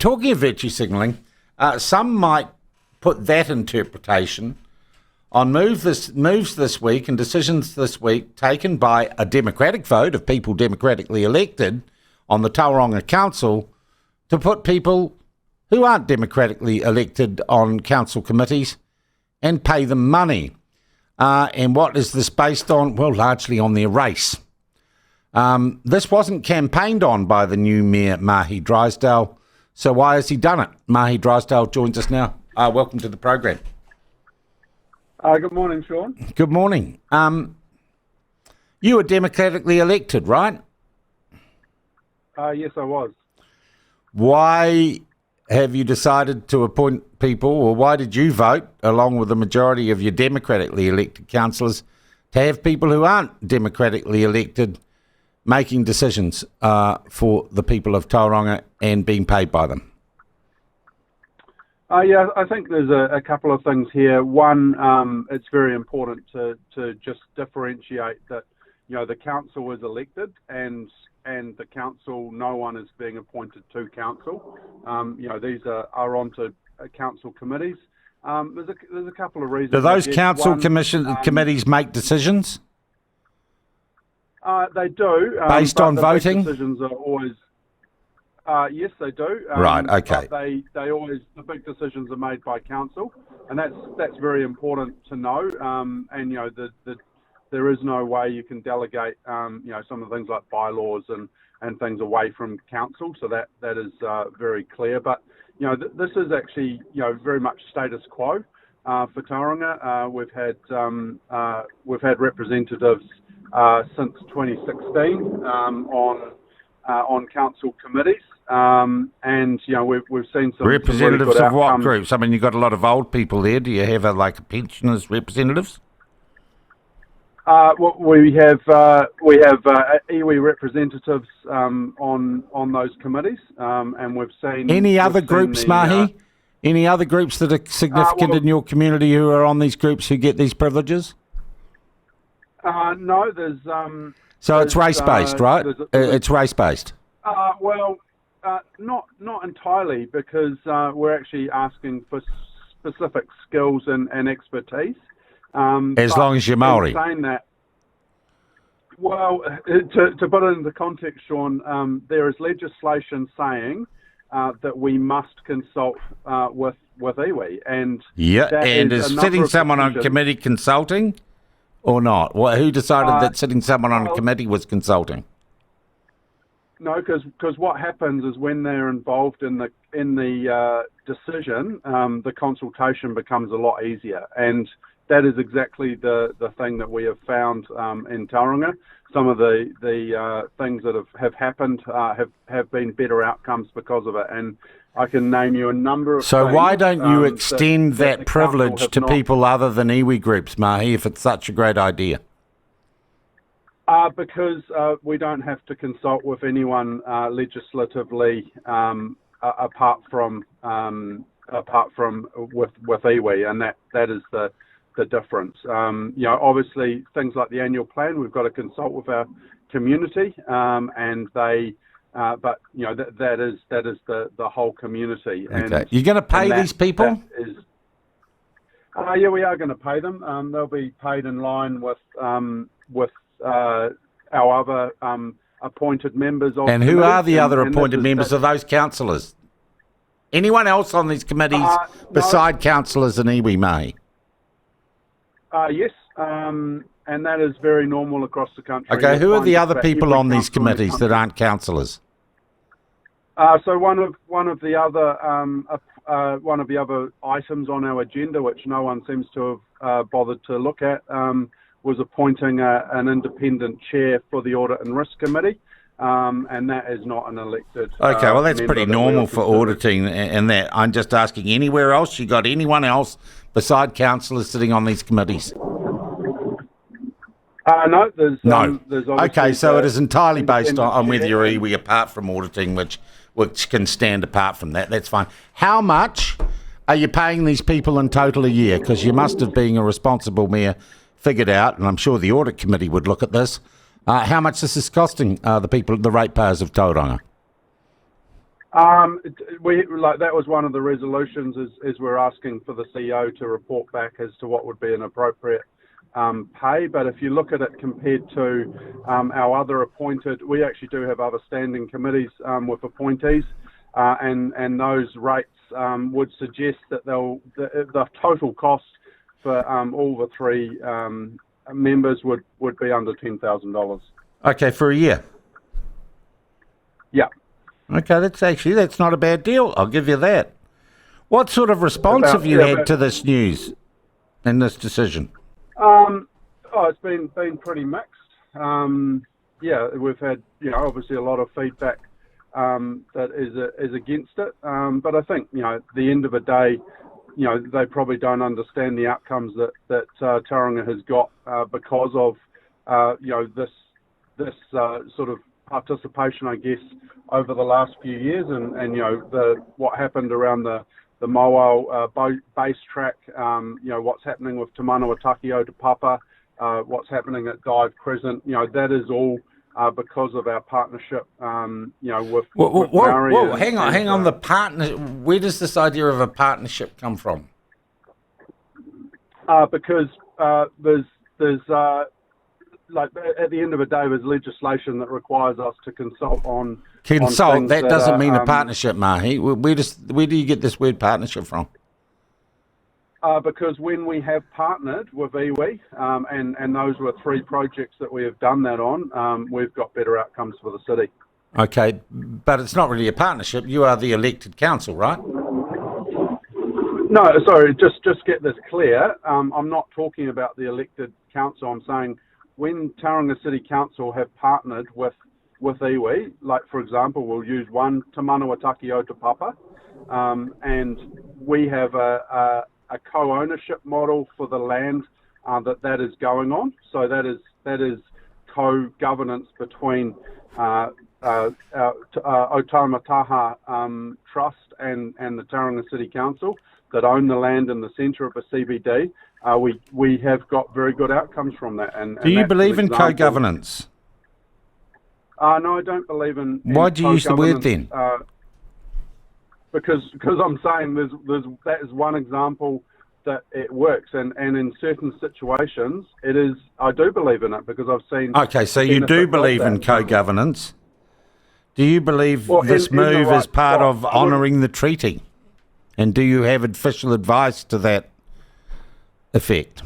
talking of virtue signalling, some might put that interpretation on moves this week and decisions this week taken by a democratic vote of people democratically elected on the Tauranga Council to put people who aren't democratically elected on council committees and pay them money. And what is this based on? Well, largely on their race. This wasn't campaigned on by the new Mayor Mahé Drysdale, so why has he done it? Mahé Drysdale joins us now. Welcome to the program. Good morning, Sean. Good morning. You were democratically elected, right? Yes, I was. Why have you decided to appoint people, or why did you vote, along with the majority of your democratically elected councillors, to have people who aren't democratically elected making decisions for the people of Tauranga and being paid by them? Yeah, I think there's a couple of things here. One, it's very important to just differentiate that, the council is elected and the council, no one is being appointed to council. These are onto council committees. There's a couple of reasons. Do those council committees make decisions? They do. Based on voting? Decisions are always... yes, they do. Right. Okay. They always, the big decisions are made by council, and that's very important to know. There is no way you can delegate, some of the things like bylaws and things away from council. So that is very clear. But this is actually very much status quo for Tauranga. We've had representatives since 2016 on council committees, and we've seen some representatives really good of what outcomes. groups? I mean, you've got a lot of old people there. Do you have pensioners representatives? We have Iwi representatives on those committees, and we've seen any other groups, Mahé? Any other groups that are significant in your community who are on these groups who get these privileges? No, there's. So it's race-based, right? It's race-based. Not entirely, because we're actually asking for specific skills and expertise. As long as you're Maori. Saying that, to put it into context, Sean, there is legislation saying that we must consult with Iwi, and is sitting someone on committee consulting or not? Who decided that sitting someone on a committee was consulting? No, because what happens is when they're involved in the decision, the consultation becomes a lot easier, and that is exactly the thing that we have found in Tauranga. Some of the things that have happened have been better outcomes because of it, and I can name you a number of So things, why don't you extend that privilege to people other than iwi groups, Mahé, if it's such a great idea? Because we don't have to consult with anyone legislatively apart from with iwi, and that is the difference. Obviously things like the annual plan, we've got to consult with our community, and they, but that is the whole community. Okay. And you're going to pay these people? Yeah, we are going to pay them. They'll be paid in line with our other appointed members of. And who are the other appointed members of those councillors? Anyone else on these committees beside councillors and iwi, Mahé? Yes, and that is very normal across the country. Okay, who are the other people on these committees that aren't councillors? So one of the other items on our agenda, which no one seems to have bothered to look at, was appointing an independent chair for the Audit and Risk Committee, and that is not an elected. Okay, well that's pretty normal for auditing and that. I'm just asking, anywhere else? You got anyone else beside councillors sitting on these committees? No, there's no. There's okay, so it is entirely based on whether you're iwi, apart from auditing, which can stand apart from that. That's fine. How much are you paying these people in total a year? Because you must have, being a responsible mayor, figured out, and I'm sure the audit committee would look at this, how much this is costing the ratepayers of Tauranga. That was one of the resolutions is we're asking for the CEO to report back as to what would be an appropriate pay. But if you look at it compared to our other appointed, we actually do have other standing committees with appointees, and those rates would suggest that the total cost for all the three members would be under $10,000. Okay, for a year. Yeah. Okay, that's not a bad deal. I'll give you that. What sort of response have you had to this news and this decision? It's been pretty mixed. We've had obviously a lot of feedback that is against it. But I think at the end of the day, they probably don't understand the outcomes that Tauranga has got because of this sort of participation, I guess, over the last few years, and what happened around the Mowal base track, what's happening with Te Manawataki o Te Papa, what's happening at Dive Crescent, that is all because of our partnership, with Maori. Whoa, hang on. The partner. Where does this idea of a partnership come from? Because there's at the end of the day, there's legislation that requires us to consult on. Consult. That doesn't mean a partnership, Mahi. Where do you get this word partnership from? Because when we have partnered with Iwi, and those were three projects that we have done that on, we've got better outcomes for the city. Okay, but it's not really a partnership. You are the elected council, right? No, sorry, just get this clear. I'm not talking about the elected council. I'm saying when Tauranga City Council have partnered with Iwi, like for example, we'll use one Te Manawataki o Te Papa, and we have a co-ownership model for the land that is going on. So that is co-governance between our Otaumataha Trust and the Tauranga City Council that own the land in the centre of a CBD. We have got very good outcomes from that. Do you believe in co-governance? No, I don't believe in. Why do you use the word then? Because I'm saying that is one example that it works, and in certain situations it is. I do believe in it because I've seen. Okay, so you do believe in co-governance. Do you believe this move is part of honouring the treaty? And do you have official advice to that effect?